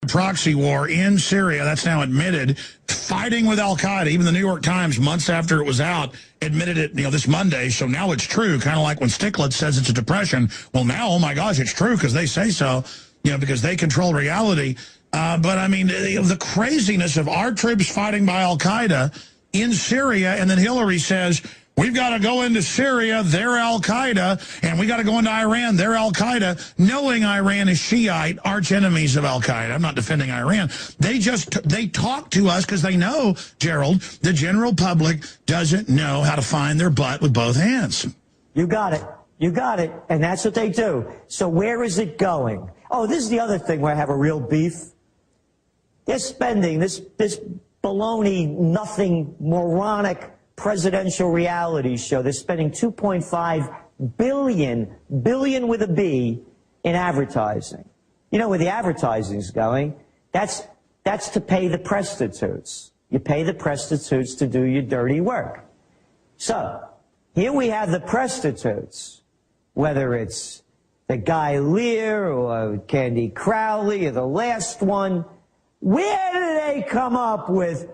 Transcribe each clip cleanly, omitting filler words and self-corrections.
proxy war in Syria. That's now admitted. Fighting with al-Qaeda. Even the New York Times, months after it was out, admitted it, this Monday. So now it's true, kind of like when Stiglitz says it's a depression. Well, now, oh my gosh, it's true because they say so, because they control reality. But, I mean, the craziness of our troops fighting by al-Qaeda in Syria, and then Hillary says, we've got to go into Syria, they're al-Qaeda, and we got to go into Iran, they're al-Qaeda, knowing Iran is Shiite, arch enemies of al-Qaeda. I'm not defending Iran. They talk to us because they know, Gerald, the general public doesn't know how to find their butt with both hands. You got it. You got it. And that's what they do. So where is it going? Oh, this is the other thing where I have a real beef. They're spending this baloney, nothing, moronic presidential reality show. They're spending $2.5 billion with a B in advertising. You know where the advertising's going? That's to pay the prostitutes. You pay the prostitutes to do your dirty work. So here we have the prostitutes, whether it's the Guy Lear or Candy Crowley or the last one. Where do they come up with,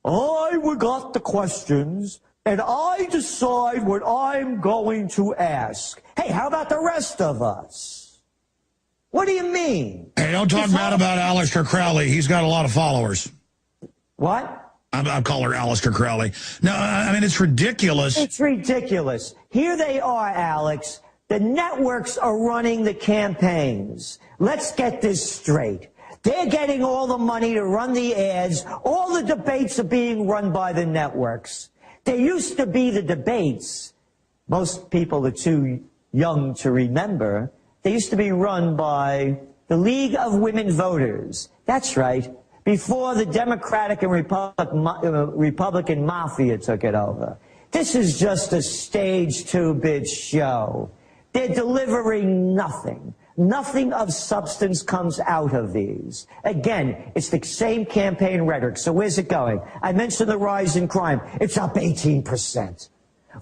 I got the questions, and I decide what I'm going to ask? Hey, how about the rest of us? What do you mean? Hey, don't talk bad about Aleister Crowley. He's got a lot of followers. What? I call her Aleister Crowley. No, I mean, it's ridiculous. It's ridiculous. Here they are, Alex. The networks are running the campaigns. Let's get this straight. They're getting all the money to run the ads. All the debates are being run by the networks. There used to be the debates. Most people are too young to remember. They used to be run by the League of Women Voters. That's right. Before the Democratic and Republican mafia took it over. This is just a stage 2-bit show. They're delivering nothing. Nothing of substance comes out of these. Again, it's the same campaign rhetoric. So where's it going? I mentioned the rise in crime. It's up 18%.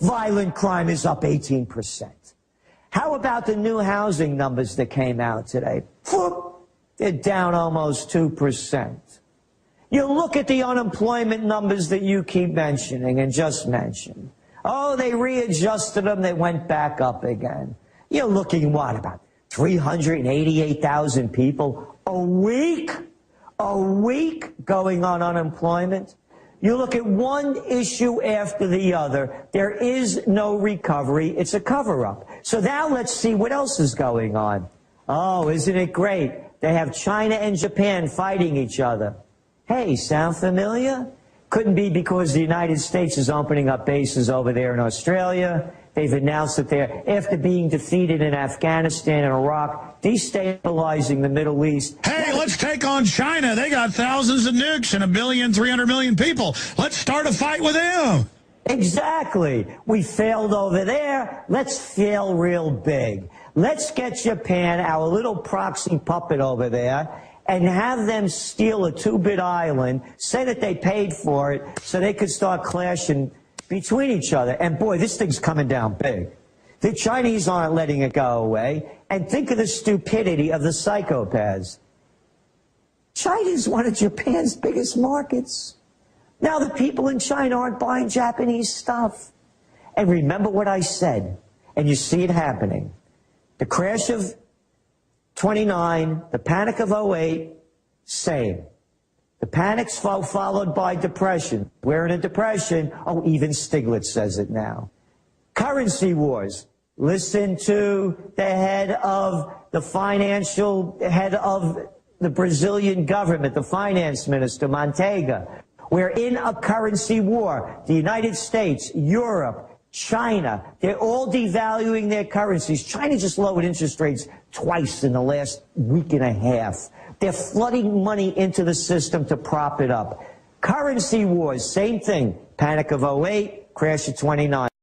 Violent crime is up 18%. How about the new housing numbers that came out today? They're down almost 2%. You look at the unemployment numbers that you keep mentioning and just mentioned. Oh, they readjusted them. They went back up again. You're looking, what, about 388,000 people a week going on unemployment. You look at one issue after the other. There is no recovery. It's a cover-up. So now let's see what else is going on. Oh, isn't it great? They have China and Japan fighting each other. Hey, sound familiar? Couldn't be because the United States is opening up bases over there in Australia. They've announced that they're, after being defeated in Afghanistan and Iraq, destabilizing the Middle East. Hey, let's take on China. They got thousands of nukes and 1,300,000,000 people. Let's start a fight with them. Exactly. We failed over there. Let's fail real big. Let's get Japan, our little proxy puppet over there, and have them steal a 2-bit island, say that they paid for it so they could start clashing between each other. And boy, this thing's coming down big. The Chinese aren't letting it go away. And think of the stupidity of the psychopaths. China's one of Japan's biggest markets. Now the people in China aren't buying Japanese stuff. And remember what I said, and you see it happening. The crash of 29, the panic of 08, same. The panic's followed by depression. We're in a depression. Oh, even Stiglitz says it now. Currency wars. Listen to the head of the head of the Brazilian government, the finance minister, Manteiga. We're in a currency war. The United States, Europe, China, they're all devaluing their currencies. China just lowered interest rates twice in the last week and a half. They're flooding money into the system to prop it up. Currency wars, same thing. Panic of 08, crash of 29.